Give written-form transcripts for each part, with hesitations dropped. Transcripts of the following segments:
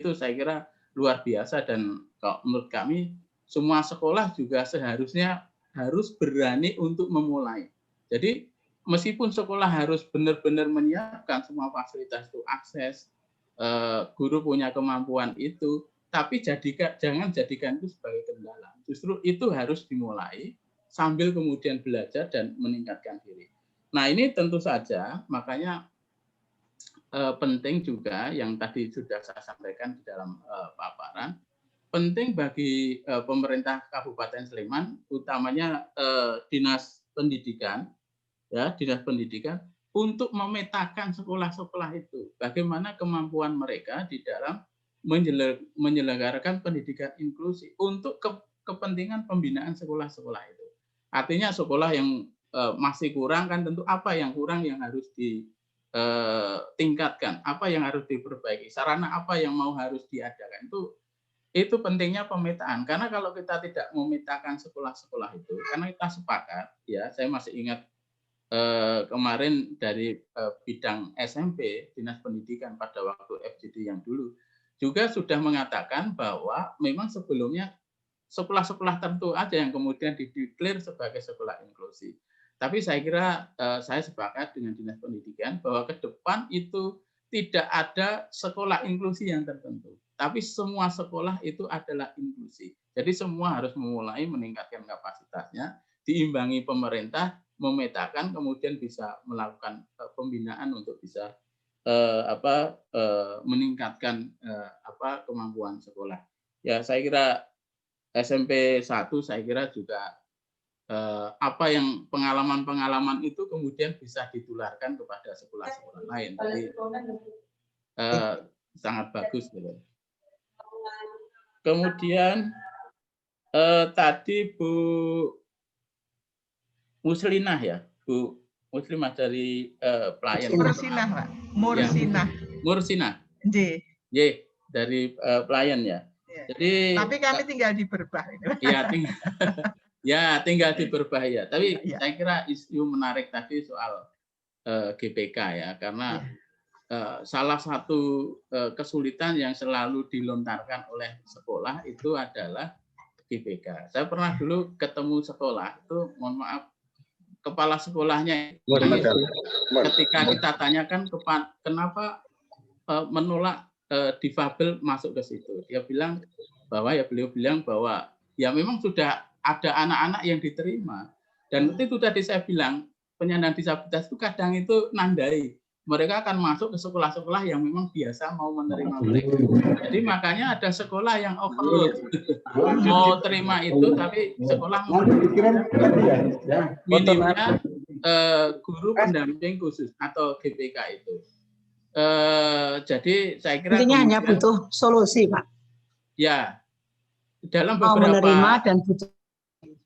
itu saya kira luar biasa, dan kalau menurut kami semua sekolah juga seharusnya harus berani untuk memulai. Jadi meskipun sekolah harus benar-benar menyiapkan semua fasilitas itu, akses, guru punya kemampuan itu, tapi jangan jadikan itu sebagai kendala. Justru itu harus dimulai sambil kemudian belajar dan meningkatkan diri. Nah, ini tentu saja makanya penting juga yang tadi sudah saya sampaikan di dalam paparan, penting bagi pemerintah Kabupaten Sleman, utamanya Dinas Pendidikan, ya, Dinas Pendidikan, untuk memetakan sekolah-sekolah itu, bagaimana kemampuan mereka di dalam menyelenggarakan pendidikan inklusi untuk kepentingan pembinaan sekolah-sekolah itu. Artinya sekolah yang masih kurang, kan tentu apa yang kurang yang harus ditingkatkan, apa yang harus diperbaiki, sarana apa yang harus diadakan, itu pentingnya pemetaan. Karena kalau kita tidak memetakan sekolah-sekolah itu, karena kita sepakat, ya, saya masih ingat kemarin dari bidang SMP, Dinas Pendidikan pada waktu FGD yang dulu, juga sudah mengatakan bahwa memang sebelumnya sekolah-sekolah tertentu aja yang kemudian dideklar sebagai sekolah inklusi. Tapi saya kira saya sepakat dengan Dinas Pendidikan bahwa ke depan itu tidak ada sekolah inklusi yang tertentu, tapi semua sekolah itu adalah inklusi. Jadi semua harus memulai meningkatkan kapasitasnya, diimbangi pemerintah, memetakan, kemudian bisa melakukan pembinaan untuk bisa meningkatkan kemampuan sekolah. Ya, saya kira SMP 1 saya kira juga apa yang pengalaman-pengalaman itu kemudian bisa ditularkan kepada sekolah-sekolah lain. Jadi sangat bagus gitu. Kemudian tadi Bu Muslinah, ya, Bu Muslimah dari pelayan. Mursinah, Pak. Mursinah. Ya, Mursinah. J. Dari pelayan, ya. Jadi tapi kami tinggal di Berbah. Ya, tinggal di Berbah, ya. Tapi saya kira isu menarik tadi soal GPK, ya, karena salah satu kesulitan yang selalu dilontarkan oleh sekolah itu adalah GPK. Saya pernah dulu ketemu sekolah itu, mohon maaf, kepala sekolahnya ketika kita tanyakan kenapa menolak difabel masuk ke situ, beliau bilang bahwa ya memang sudah ada anak-anak yang diterima, dan itu tadi saya bilang penyandang disabilitas itu kadang itu nandai, mereka akan masuk ke sekolah-sekolah yang memang biasa mau menerima mereka. Jadi makanya ada sekolah yang overload, mau terima itu, tapi sekolah minimnya guru pendamping khusus atau GPK itu. Jadi saya kira intinya hanya butuh solusi, Pak. Ya, dalam mau beberapa menerima dan butuh.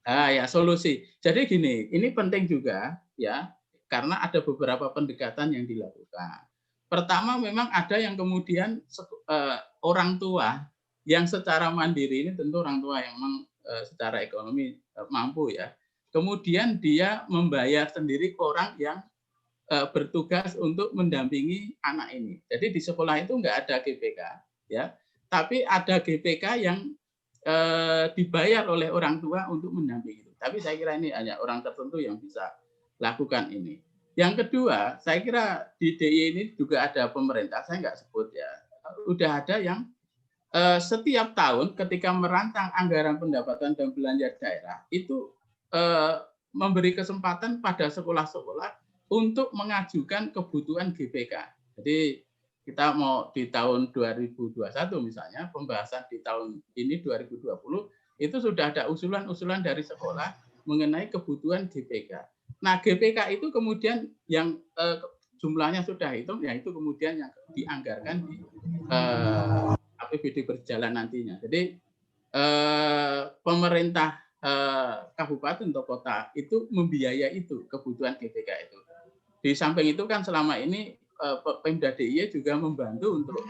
Ya, solusi. Jadi gini, ini penting juga, ya, karena ada beberapa pendekatan yang dilakukan. Pertama, memang ada yang kemudian orang tua yang secara mandiri, ini tentu orang tua yang memang secara ekonomi mampu, ya. Kemudian dia membayar sendiri ke orang yang bertugas untuk mendampingi anak ini. Jadi di sekolah itu nggak ada GPK, ya, tapi ada GPK yang dibayar oleh orang tua untuk mendampingi itu. Tapi saya kira ini hanya orang tertentu yang bisa lakukan ini. Yang kedua, saya kira di DIY ini juga ada pemerintah, saya nggak sebut, ya, udah ada yang setiap tahun ketika merancang anggaran pendapatan dan belanja daerah itu memberi kesempatan pada sekolah-sekolah untuk mengajukan kebutuhan GPK. Jadi kita mau di tahun 2021 misalnya, pembahasan di tahun ini 2020, itu sudah ada usulan-usulan dari sekolah mengenai kebutuhan GPK. Nah, GPK itu kemudian yang jumlahnya sudah hitung, ya itu kemudian yang dianggarkan di APBD berjalan nantinya. Jadi pemerintah kabupaten atau kota itu membiayai itu kebutuhan GPK itu. Di samping itu kan selama ini Pemda DIY juga membantu untuk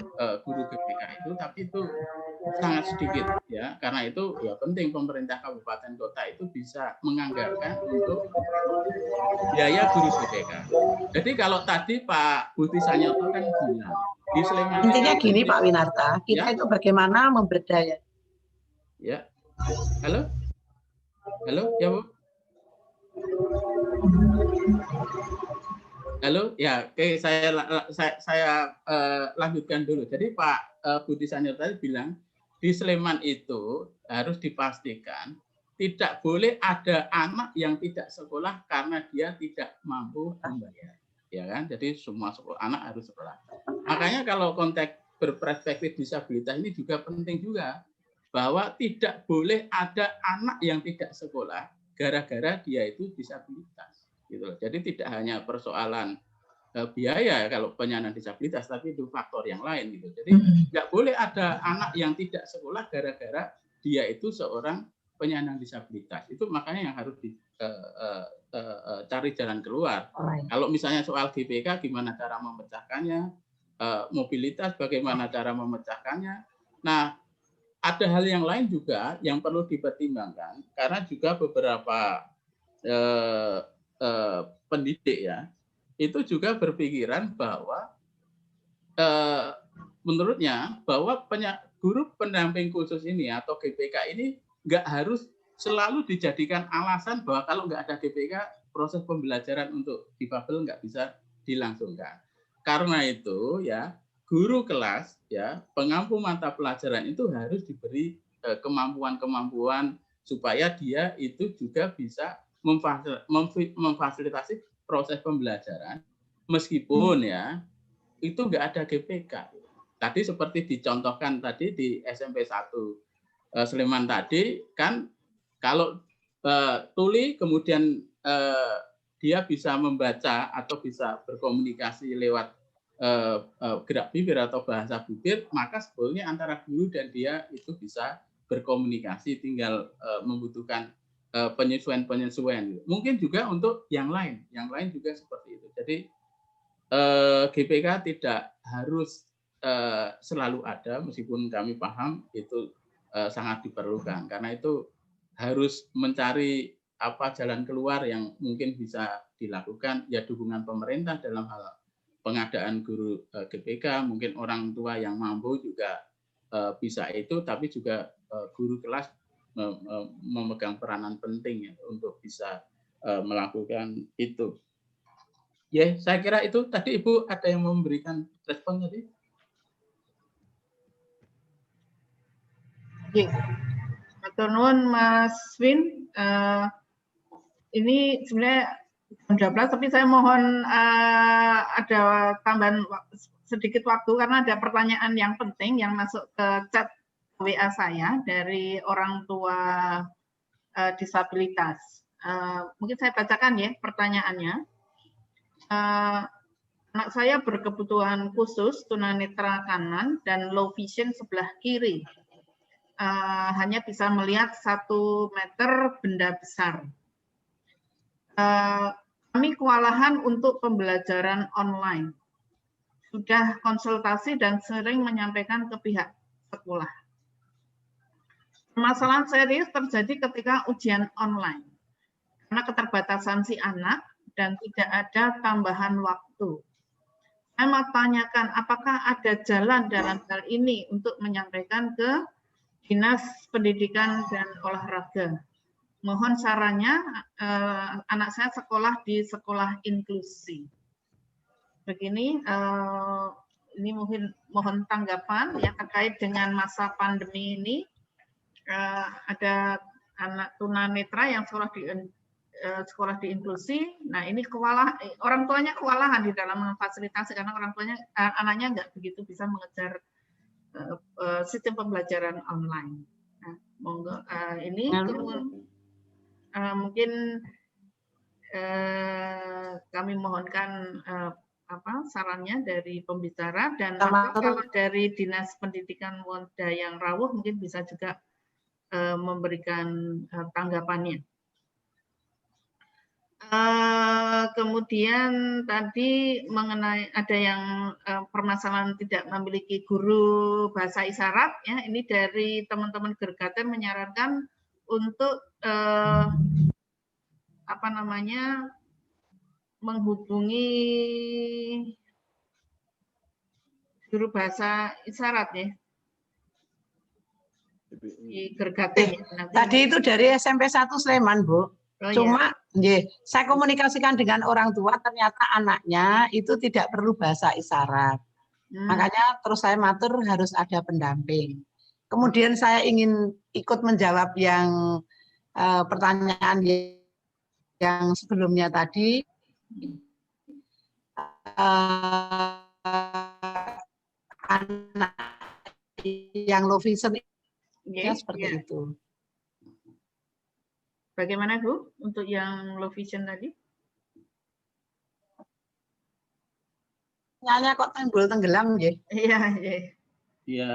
guru GBK itu, tapi itu sangat sedikit ya. Karena itu ya penting pemerintah kabupaten kota itu bisa menganggarkan untuk biaya guru GBK. Jadi kalau tadi Pak Budi Sanyoto kan bilang di Sleman intinya gini Pak Winarta, kita ya, itu bagaimana memberdaya. Ya, halo, ya Bu. Halo, ya, oke, saya lanjutkan dulu. Jadi Pak Budi Sanyoto tadi bilang di Sleman itu harus dipastikan tidak boleh ada anak yang tidak sekolah karena dia tidak mampu membayar, ya kan? Jadi semua anak harus sekolah. Makanya kalau konteks berperspektif disabilitas ini juga penting juga bahwa tidak boleh ada anak yang tidak sekolah gara-gara dia itu disabilitas. Gitu. Jadi tidak hanya persoalan biaya kalau penyandang disabilitas, tapi itu faktor yang lain gitu. Jadi nggak boleh ada anak yang tidak sekolah gara-gara dia itu seorang penyandang disabilitas. Itu makanya yang harus cari jalan keluar. Kalau misalnya soal GBK, gimana cara memecahkannya, mobilitas, bagaimana cara memecahkannya. Nah, ada hal yang lain juga yang perlu dipertimbangkan karena juga beberapa pendidik ya itu juga berpikiran bahwa menurutnya bahwa guru pendamping khusus ini atau GBK ini nggak harus selalu dijadikan alasan bahwa kalau nggak ada GBK proses pembelajaran untuk difabel nggak bisa dilangsungkan. Karena itu ya guru kelas ya pengampu mata pelajaran itu harus diberi kemampuan-kemampuan supaya dia itu juga bisa memfasilitasi proses pembelajaran meskipun ya itu nggak ada GBK. Tadi seperti dicontohkan tadi di SMP 1 Sleman tadi kan kalau tuli kemudian dia bisa membaca atau bisa berkomunikasi lewat gerak bibir atau bahasa bibir, maka sebetulnya antara guru dan dia itu bisa berkomunikasi, tinggal membutuhkan penyesuaian. Mungkin juga untuk yang lain juga seperti itu. Jadi GBK tidak harus selalu ada, meskipun kami paham itu sangat diperlukan, karena itu harus mencari jalan keluar yang mungkin bisa dilakukan, ya dukungan pemerintah dalam hal pengadaan guru GBK, mungkin orang tua yang mampu juga bisa itu, tapi juga guru kelas memegang peranan penting ya, untuk bisa melakukan itu. Ya, saya kira itu tadi Ibu ada yang memberikan respon tadi. Matur nuwun Mas Win. Ini sebenarnya 12, tapi saya mohon ada tambahan sedikit waktu karena ada pertanyaan yang penting yang masuk ke chat WA saya dari orang tua disabilitas. Mungkin saya bacakan ya pertanyaannya. Anak saya berkebutuhan khusus tunanetra kanan dan low vision sebelah kiri. Hanya bisa melihat 1 meter benda besar. Kami kewalahan untuk pembelajaran online. Sudah konsultasi dan sering menyampaikan ke pihak sekolah. Permasalahan serius terjadi ketika ujian online. Karena keterbatasan si anak dan tidak ada tambahan waktu. Saya mau tanyakan apakah ada jalan dalam hal ini untuk menyampaikan ke Dinas Pendidikan dan Olahraga. Mohon sarannya, anak saya sekolah di sekolah inklusi. Begini, ini mungkin mohon tanggapan ya terkait dengan masa pandemi ini. Ada anak tunanetra yang sekolah di inklusi. Nah, ini orang tuanya kewalahan di dalam memfasilitasi karena orang tuanya anaknya nggak begitu bisa mengejar sistem pembelajaran online. Nah, monggo ini mungkin kami mohonkan sarannya dari pembicara dan kalau dari Dinas Pendidikan Wondayang Rawuh mungkin bisa juga memberikan tanggapannya. Kemudian tadi mengenai ada yang permasalahan tidak memiliki guru bahasa isyarat, ya ini dari teman-teman Gergaten menyarankan untuk apa namanya menghubungi guru bahasa isyarat ya di Gergaten ya. Nanti Tadi itu dari SMP 1 Sleman, Bu. oh, Cuma saya komunikasikan dengan orang tua, ternyata anaknya itu tidak perlu bahasa isyarat. Makanya terus saya matur harus ada pendamping. Kemudian saya ingin ikut menjawab yang pertanyaan yang sebelumnya tadi. Anak yang low vision seperti itu. Bagaimana Bu untuk yang low vision tadi? Sinyalnya kok timbul tenggelam ya? Iya, iya. Iya.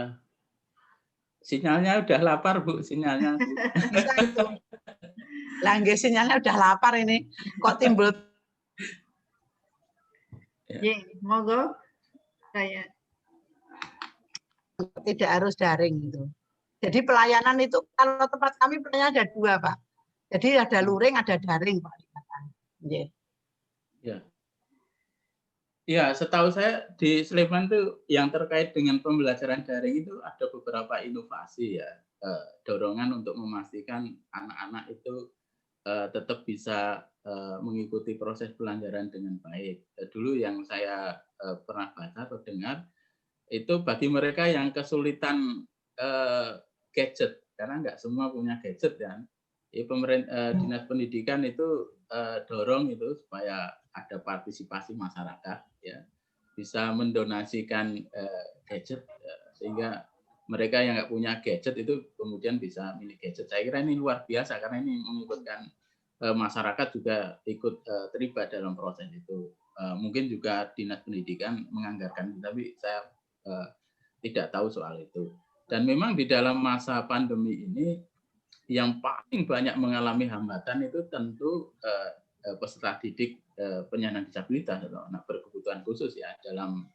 Sinyalnya udah lapar Bu, sinyalnya Bu. Bisa itu. Langge sinyalnya udah lapar ini. Kok timbul? Ya, monggo. Kayak tidak harus daring gitu. Jadi pelayanan itu kalau tempat kami pelayanan ada 2, Pak. Jadi ada luring, ada daring, Pak. Ya. Ya, setahu saya di Sleman itu yang terkait dengan pembelajaran daring itu ada beberapa inovasi ya, dorongan untuk memastikan anak-anak itu tetap bisa mengikuti proses pembelajaran dengan baik. Dulu yang saya pernah baca atau dengar itu bagi mereka yang kesulitan gadget, karena nggak semua punya gadget kan. Dinas pendidikan itu dorong itu supaya ada partisipasi masyarakat, ya bisa mendonasikan gadget sehingga mereka yang nggak punya gadget itu kemudian bisa milih gadget. Saya kira ini luar biasa karena ini mengikutkan masyarakat juga ikut terlibat dalam proses itu. Mungkin juga dinas pendidikan menganggarkan, tapi saya tidak tahu soal itu. Dan memang di dalam masa pandemi ini yang paling banyak mengalami hambatan itu tentu peserta didik penyandang disabilitas atau anak berkebutuhan khusus ya. Dalam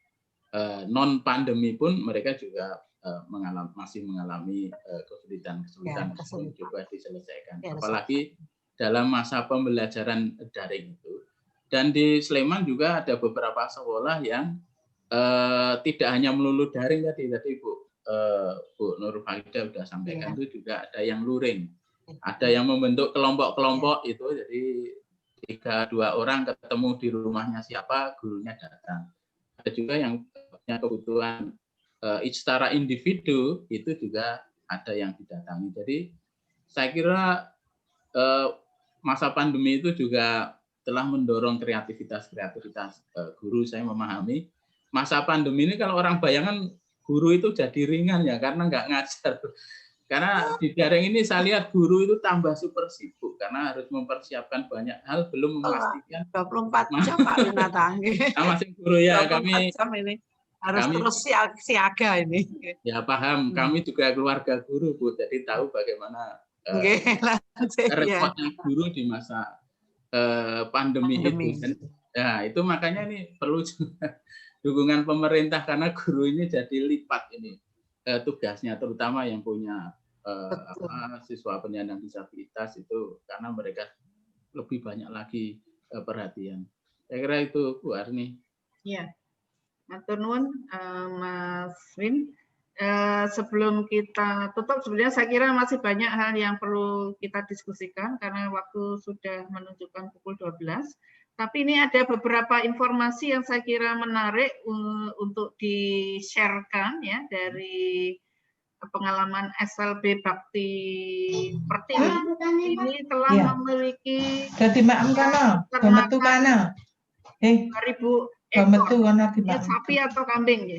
non pandemi pun mereka juga masih mengalami kesulitan yang coba diselesaikan. Apalagi dalam masa pembelajaran daring itu. Dan di Sleman juga ada beberapa sekolah yang tidak hanya melulu daring tadi Bu Nur Fahida sudah sampaikan, itu juga ada yang luring, ada yang membentuk kelompok-kelompok itu, jadi 3-2 orang ketemu di rumahnya siapa, gurunya datang. Ada juga yang punya kebutuhan secara individu, itu juga ada yang didatangi. Jadi saya kira masa pandemi itu juga telah mendorong kreativitas guru. Saya memahami masa pandemi ini kalau orang bayangan guru itu jadi ringan ya karena nggak ngajar. Karena di daring ini saya lihat guru itu tambah super sibuk karena harus mempersiapkan banyak hal, belum memastikan 24 jam Pak Winata. Masing guru ya, 24 kami jam ini harus terus siaga ini. Ya paham, kami juga keluarga guru Bu, jadi tahu bagaimana repotnya guru di masa pandemi itu. Ya itu makanya ini perlu juga dukungan pemerintah karena guru ini jadi lipat ini tugasnya, terutama yang punya siswa penyandang disabilitas itu, karena mereka lebih banyak lagi perhatian. Saya kira itu Bu Arni. Iya, matur nuwun Mas Win. Sebelum kita tutup, sebenarnya saya kira masih banyak hal yang perlu kita diskusikan karena waktu sudah menunjukkan pukul 12. Tapi ini ada beberapa informasi yang saya kira menarik untuk di-share-kan ya dari pengalaman SLB Bakti Pertiwi. Ini telah memiliki metu kana. 2000 ekor sapi atau kambing ya,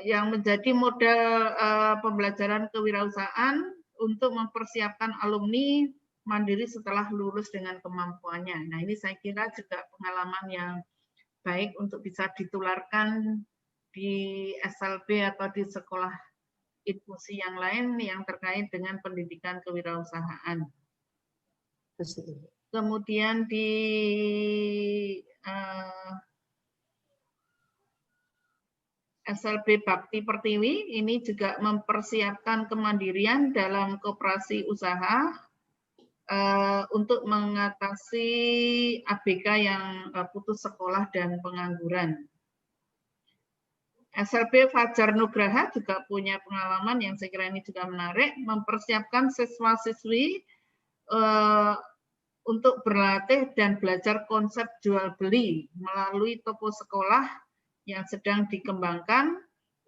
yang menjadi modal pembelajaran kewirausahaan untuk mempersiapkan alumni mandiri setelah lulus dengan kemampuannya. Nah, ini saya kira juga pengalaman yang baik untuk bisa ditularkan di SLB atau di sekolah institusi yang lain yang terkait dengan pendidikan kewirausahaan. kemudian di SLB Bakti Pertiwi ini juga mempersiapkan kemandirian dalam koperasi usaha untuk mengatasi ABK yang putus sekolah dan pengangguran. SLB Fajar Nugraha juga punya pengalaman yang saya kira ini juga menarik, mempersiapkan siswa-siswi untuk berlatih dan belajar konsep jual beli melalui toko sekolah yang sedang dikembangkan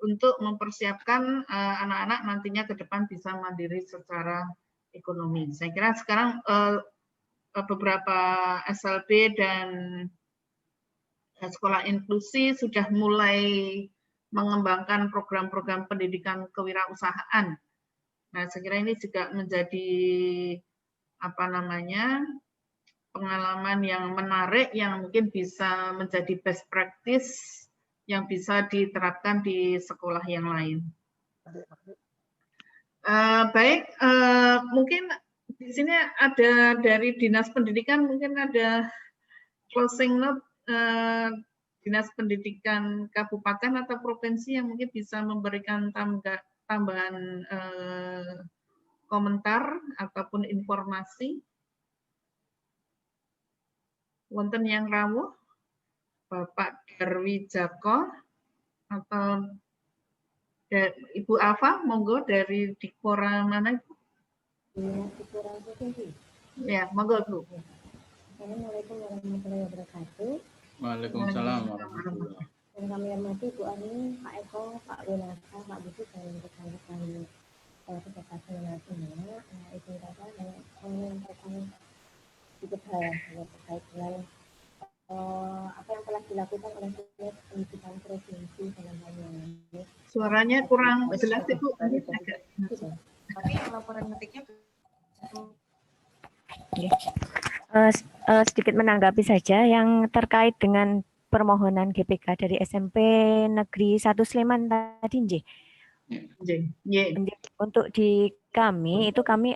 untuk mempersiapkan anak-anak nantinya ke depan bisa mandiri secara ekonomi. Saya kira sekarang beberapa SLB dan sekolah inklusi sudah mulai mengembangkan program-program pendidikan kewirausahaan. Nah, saya kira ini juga menjadi pengalaman yang menarik yang mungkin bisa menjadi best practice yang bisa diterapkan di sekolah yang lain. Baik, mungkin di sini ada dari Dinas Pendidikan, mungkin ada closing note Dinas Pendidikan Kabupaten atau Provinsi yang mungkin bisa memberikan tambahan komentar ataupun informasi. Wonten yang rawuh? Bapak Darwi Jako atau Ibu Alfa, monggo dari Dikpora mana Ibu? Dikpora Provinsi. Ya, monggo Bu. Assalamualaikum warahmatullahi wabarakatuh. Waalaikumsalam warahmatullahi wabarakatuh. Dan kami hormati Bu Ani, Pak Eko, Pak Winasa, Pak Budi, dan rekan-rekan peserta seminar ini. Izin kata dan menyampaikan sedikit hal terkait dengan apa yang telah dilakukan oleh Dinas Pendidikan Provinsi dalam hal ini. Suaranya kurang jelas Ibu. Tapi laporan metiknya sedikit menanggapi saja yang terkait dengan permohonan GPK dari SMP Negeri 1 Sleman tadi, Nggih. Untuk di kami itu kami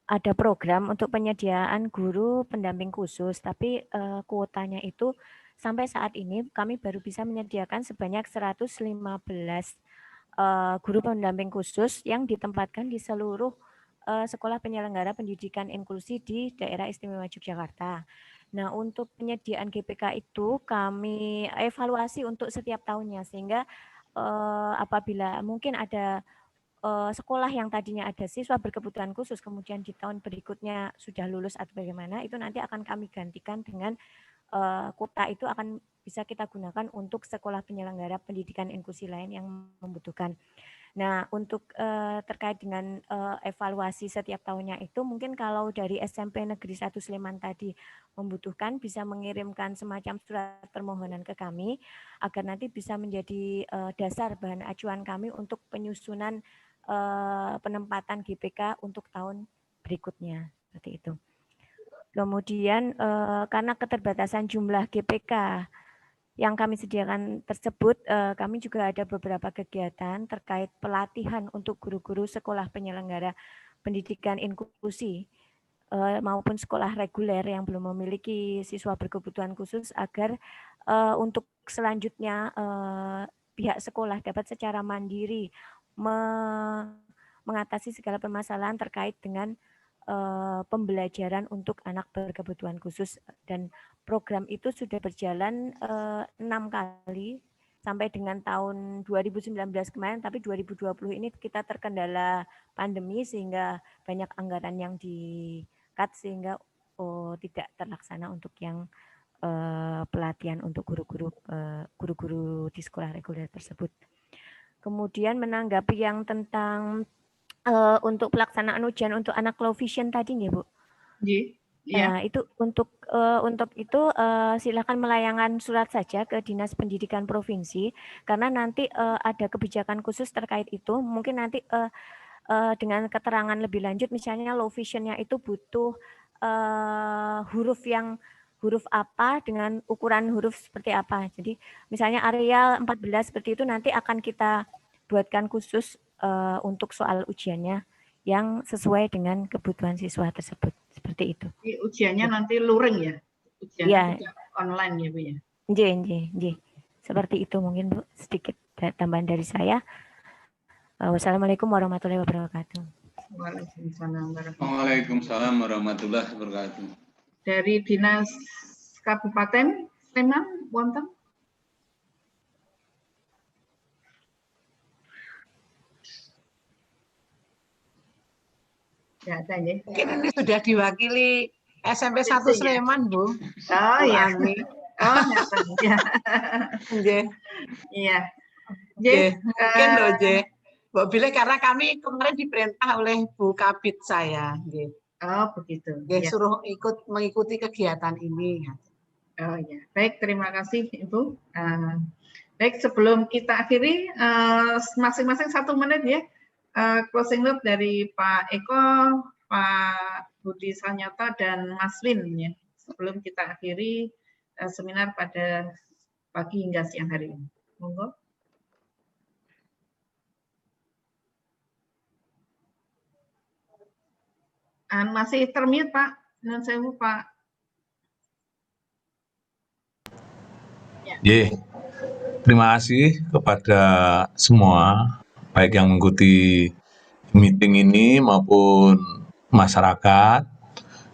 ada program untuk penyediaan guru pendamping khusus, tapi kuotanya itu sampai saat ini kami baru bisa menyediakan sebanyak 115 guru pendamping khusus yang ditempatkan di seluruh sekolah penyelenggara pendidikan inklusi di Daerah Istimewa Yogyakarta. Nah, untuk penyediaan GPK itu kami evaluasi untuk setiap tahunnya, sehingga apabila mungkin ada sekolah yang tadinya ada siswa berkebutuhan khusus, kemudian di tahun berikutnya sudah lulus atau bagaimana, itu nanti akan kami gantikan dengan kuota itu akan bisa kita gunakan untuk sekolah penyelenggara pendidikan inklusi lain yang membutuhkan. Nah, untuk terkait dengan evaluasi setiap tahunnya itu, mungkin kalau dari SMP Negeri 1 Sleman tadi membutuhkan, bisa mengirimkan semacam surat permohonan ke kami, agar nanti bisa menjadi dasar bahan acuan kami untuk penyusunan penempatan GPK untuk tahun berikutnya, seperti itu. Kemudian karena keterbatasan jumlah GPK yang kami sediakan tersebut, kami juga ada beberapa kegiatan terkait pelatihan untuk guru-guru sekolah penyelenggara pendidikan inklusi maupun sekolah reguler yang belum memiliki siswa berkebutuhan khusus, agar untuk selanjutnya pihak sekolah dapat secara mandiri mengatasi segala permasalahan terkait dengan pembelajaran untuk anak berkebutuhan khusus. Dan program itu sudah berjalan 6 kali sampai dengan tahun 2019 kemarin, tapi 2020 ini kita terkendala pandemi sehingga banyak anggaran yang di-cut sehingga tidak terlaksana untuk yang pelatihan untuk guru-guru di sekolah reguler tersebut. Kemudian menanggapi yang tentang untuk pelaksanaan ujian untuk anak low vision tadi, nggih Bu? Nah, itu untuk itu silakan melayangkan surat saja ke Dinas Pendidikan Provinsi, karena nanti ada kebijakan khusus terkait itu. Mungkin nanti dengan keterangan lebih lanjut, misalnya low vision-nya itu butuh huruf apa dengan ukuran huruf seperti apa. Jadi misalnya Arial 14 seperti itu nanti akan kita buatkan khusus untuk soal ujiannya yang sesuai dengan kebutuhan siswa tersebut. Seperti seperti itu. Jadi ujiannya nanti luring ya? Ujian Iya. tidak online ya Bu ya? Nggih. Seperti itu mungkin Bu, sedikit tambahan dari saya. Wassalamualaikum warahmatullahi wabarakatuh. Waalaikumsalam warahmatullahi wabarakatuh. Dari Dinas Kabupaten Sleman, wonten? Ya, ada ya. Mungkin ini sudah diwakili SMP 1 Sleman, Bu. Oh iya. Ani. Oh ya. Nggih. Iya. Mungkin loh, J. Mbak Bile, karena kami kemarin diperintah oleh Bu Kabit saya. Nggih. Oh begitu. Nggih, Ya. suruh mengikuti kegiatan ini. Oh ya, baik, terima kasih Ibu. Baik, sebelum kita akhiri, masing-masing 1 menit ya, closing note dari Pak Eko, Pak Budi Sanyoto, dan Mas Win ya, sebelum kita akhiri seminar pada pagi hingga siang hari ini. Monggo. Masih termute Pak, non sewu Pak. Ya, terima kasih kepada semua, baik yang mengikuti meeting ini maupun masyarakat.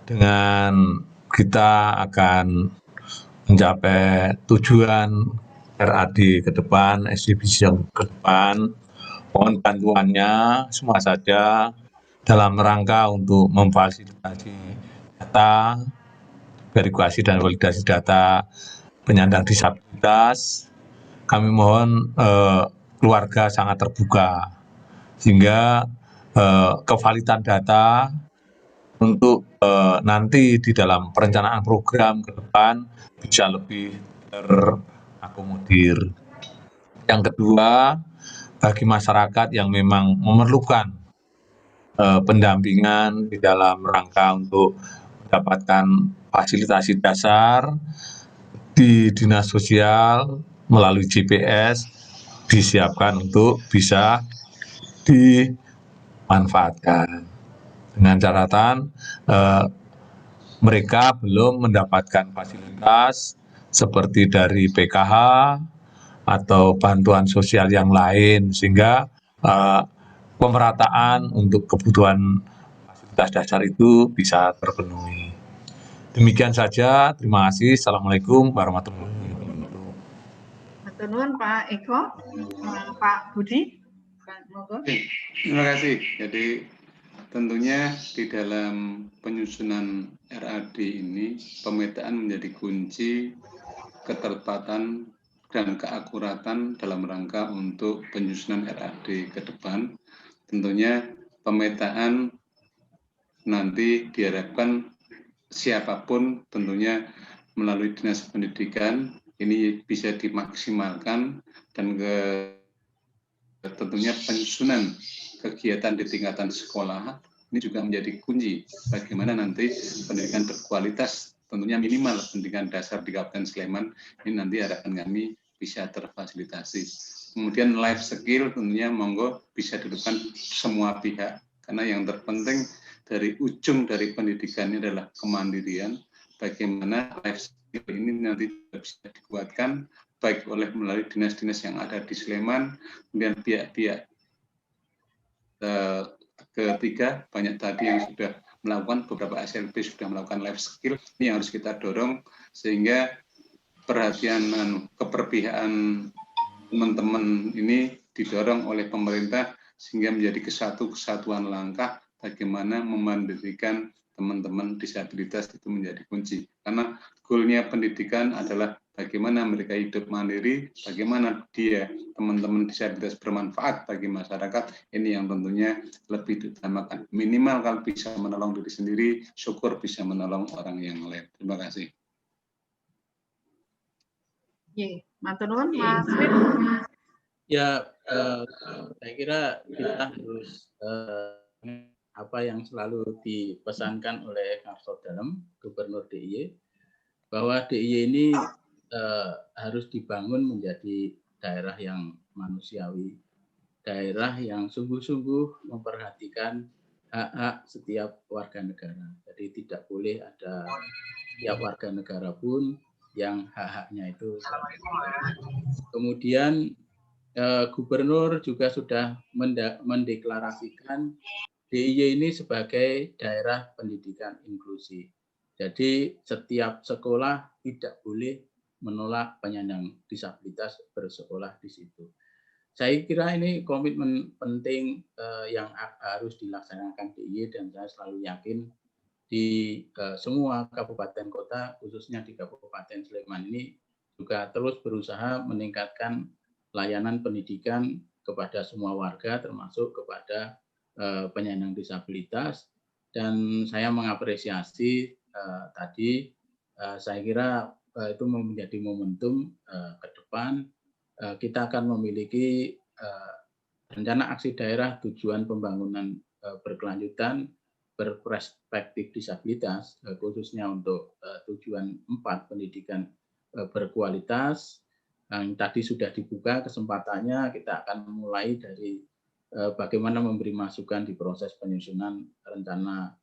Dengan kita akan mencapai tujuan RAD ke depan, SDGs yang ke depan. Mohon bantuannya semua saja dalam rangka untuk memfasilitasi data, verifikasi dan validasi data penyandang disabilitas. Kami mohon keluarga sangat terbuka sehingga kevalidan data untuk nanti di dalam perencanaan program ke depan bisa lebih terakomodir. Yang kedua, bagi masyarakat yang memang memerlukan pendampingan di dalam rangka untuk mendapatkan fasilitasi dasar di dinas sosial melalui GPS disiapkan untuk bisa dimanfaatkan. Dengan catatan mereka belum mendapatkan fasilitas seperti dari PKH atau bantuan sosial yang lain, sehingga pemerataan untuk kebutuhan fasilitas dasar itu bisa terpenuhi. Demikian saja, terima kasih. Assalamualaikum warahmatullahi wabarakatuh. Matur nuwun Pak Eko, Pak Budi. Terima kasih. Jadi tentunya di dalam penyusunan RAD ini pemetaan menjadi kunci ketertepatan dan keakuratan dalam rangka untuk penyusunan RAD ke depan. Tentunya pemetaan nanti diharapkan siapapun tentunya melalui dinas pendidikan ini bisa dimaksimalkan dan tentunya penyusunan kegiatan di tingkatan sekolah ini juga menjadi kunci bagaimana nanti pendidikan berkualitas, tentunya minimal pendidikan dasar di Kabupaten Sleman ini nanti harapan kami bisa terfasilitasi. Kemudian life skill tentunya monggo bisa dilakukan semua pihak, karena yang terpenting dari ujung dari pendidikan ini adalah kemandirian. Bagaimana life skill ini nanti bisa dikuatkan baik oleh melalui dinas-dinas yang ada di Sleman, kemudian pihak-pihak ketiga banyak tadi yang sudah melakukan, beberapa SLB sudah melakukan life skill, ini yang harus kita dorong sehingga perhatian keperpihakan teman-teman ini didorong oleh pemerintah sehingga menjadi kesatuan langkah bagaimana memandirikan teman-teman disabilitas itu menjadi kunci. Karena goalnya pendidikan adalah bagaimana mereka hidup mandiri, bagaimana dia teman-teman disabilitas bermanfaat bagi masyarakat. Ini yang tentunya lebih diutamakan. Minimal kalau bisa menolong diri sendiri, syukur bisa menolong orang yang lain. Terima kasih. Matur nuwun Mas Win. Ya, saya kira kita harus apa yang selalu dipesankan oleh Karso Dalem, Gubernur DIY, bahwa DIY ini harus dibangun menjadi daerah yang manusiawi, daerah yang sungguh-sungguh memperhatikan hak-hak setiap warga negara. Jadi tidak boleh ada setiap warga negara pun yang hak-haknya itu. Kemudian Gubernur juga sudah mendeklarasikan DIY ini sebagai daerah pendidikan inklusi. Jadi setiap sekolah tidak boleh menolak penyandang disabilitas bersekolah di situ. Saya kira ini komitmen penting yang harus dilaksanakan DIY, dan saya selalu yakin di semua kabupaten kota, khususnya di Kabupaten Sleman ini juga terus berusaha meningkatkan layanan pendidikan kepada semua warga, termasuk kepada penyandang disabilitas. Dan saya mengapresiasi tadi, saya kira itu menjadi momentum ke depan. Kita akan memiliki rencana aksi daerah tujuan pembangunan berkelanjutan berperspektif disabilitas, khususnya untuk tujuan 4 pendidikan berkualitas. Yang tadi sudah dibuka kesempatannya, kita akan mulai dari bagaimana memberi masukan di proses penyusunan rencana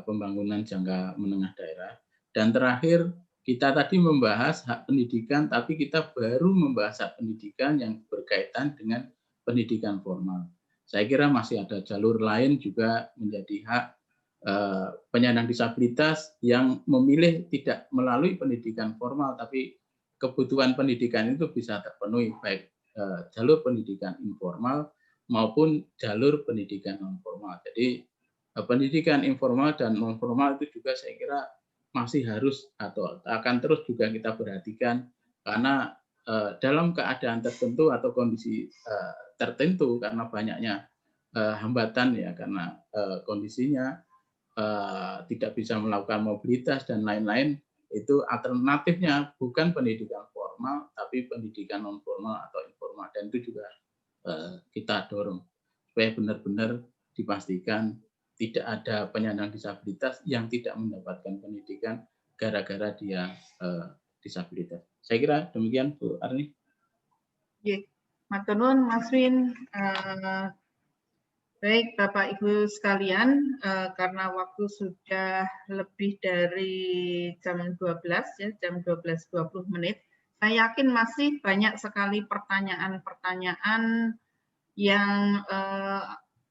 pembangunan jangka menengah daerah. Dan terakhir, kita tadi membahas hak pendidikan, tapi kita baru membahas hak pendidikan yang berkaitan dengan pendidikan formal. Saya kira masih ada jalur lain juga menjadi hak penyandang disabilitas yang memilih tidak melalui pendidikan formal, tapi kebutuhan pendidikan itu bisa terpenuhi, baik jalur pendidikan informal maupun jalur pendidikan non formal. Jadi pendidikan informal dan non formal itu juga saya kira masih harus atau akan terus juga kita perhatikan, karena dalam keadaan tertentu atau kondisi tertentu, karena banyaknya hambatan ya, karena kondisinya tidak bisa melakukan mobilitas dan lain-lain, itu alternatifnya bukan pendidikan formal tapi pendidikan non formal atau informal, dan itu juga kita dorong supaya benar-benar dipastikan tidak ada penyandang disabilitas yang tidak mendapatkan pendidikan gara-gara dia disabilitas. Saya kira demikian, Bu Arni. Matur nuwun Mas Win. Baik Bapak Ibu sekalian, karena waktu sudah lebih dari jam 12 ya, jam 12.20 menit. Saya yakin masih banyak sekali pertanyaan-pertanyaan yang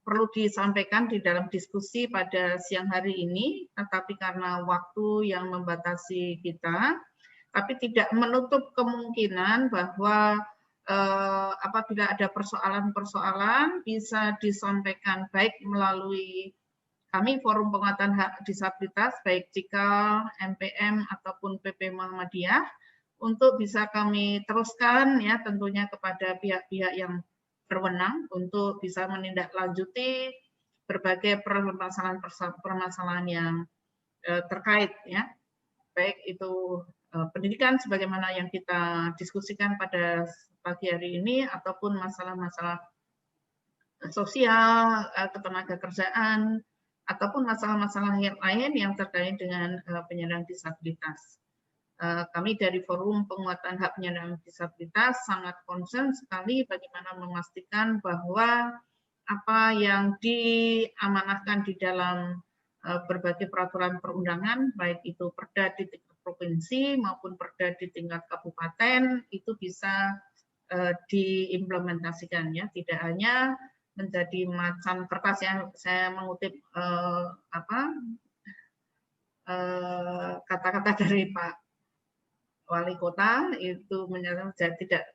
perlu disampaikan di dalam diskusi pada siang hari ini, tetapi karena waktu yang membatasi kita, tapi tidak menutup kemungkinan bahwa apabila ada persoalan-persoalan bisa disampaikan baik melalui kami Forum Penguatan Hak Disabilitas, baik Cikal, MPM ataupun PP Muhammadiyah, untuk bisa kami teruskan ya tentunya kepada pihak-pihak yang berwenang untuk bisa menindaklanjuti berbagai permasalahan yang terkait ya, baik itu pendidikan sebagaimana yang kita diskusikan pada pagi hari ini, ataupun masalah-masalah sosial, ketenaga kerjaan, ataupun masalah-masalah yang lain yang terkait dengan penyandang disabilitas. Kami dari Forum Penguatan Hak Penyandang Disabilitas sangat concern sekali bagaimana memastikan bahwa apa yang diamanahkan di dalam berbagai peraturan perundangan, baik itu perda di tingkat provinsi maupun perda di tingkat kabupaten, itu bisa diimplementasikan ya, tidak hanya menjadi macan kertas yang saya mengutip kata-kata dari Pak Wali Kota, itu menyatakan tidak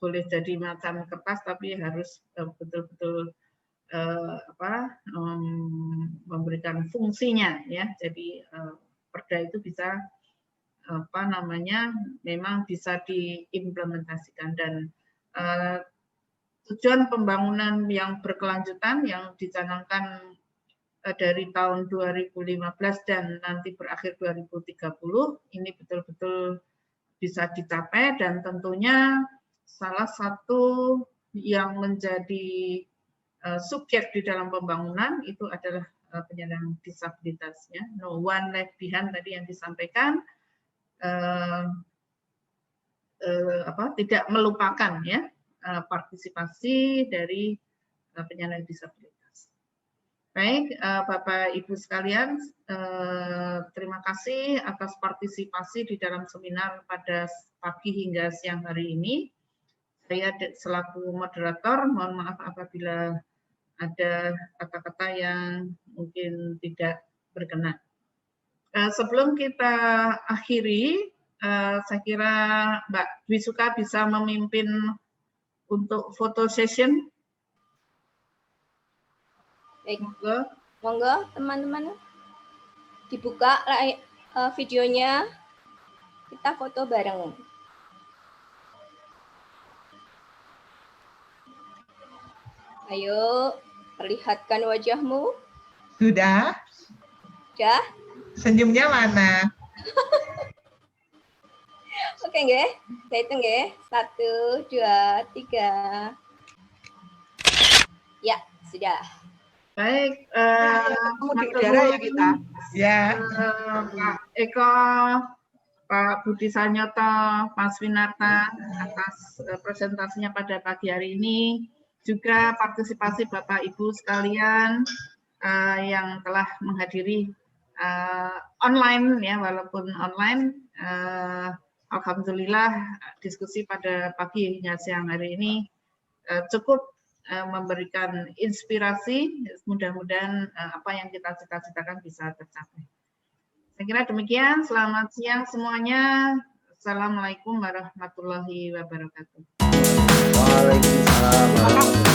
boleh jadi macan kertas, tapi harus betul-betul memberikan fungsinya ya. Jadi perda itu bisa memang bisa diimplementasikan, dan tujuan pembangunan yang berkelanjutan yang dicanangkan dari tahun 2015 dan nanti berakhir 2030 ini betul-betul bisa dicapai, dan tentunya salah satu yang menjadi subjek di dalam pembangunan itu adalah penyandang disabilitasnya. No one left behind tadi yang disampaikan, tidak melupakan ya partisipasi dari penyandang disabilitas. Baik, Bapak Ibu sekalian, terima kasih atas partisipasi di dalam seminar pada pagi hingga siang hari ini. Saya selaku moderator, mohon maaf apabila ada kata-kata yang mungkin tidak berkenan. Sebelum kita akhiri, saya kira Mbak Dwi Suka bisa memimpin untuk foto session. Baik, monggo teman-teman dibuka videonya, kita foto bareng. Ayo, perlihatkan wajahmu. Sudah? Sudah? Senyumnya mana? Oke, nggih. Saya hitung nggih. 1, 2, 3. Ya, sudah. Baik, ketemu di udara ya kita. Ya. Pak Eko, Pak Budi Sanyoto, Mas Winarta atas presentasinya pada pagi hari ini, juga partisipasi Bapak Ibu sekalian yang telah menghadiri online ya, walaupun online. Alhamdulillah diskusi pada pagi hingga siang hari ini cukup memberikan inspirasi, mudah-mudahan apa yang kita cita-citakan bisa tercapai. Saya kira demikian, selamat siang semuanya. Assalamualaikum warahmatullahi wabarakatuh. Waalaikumsalam.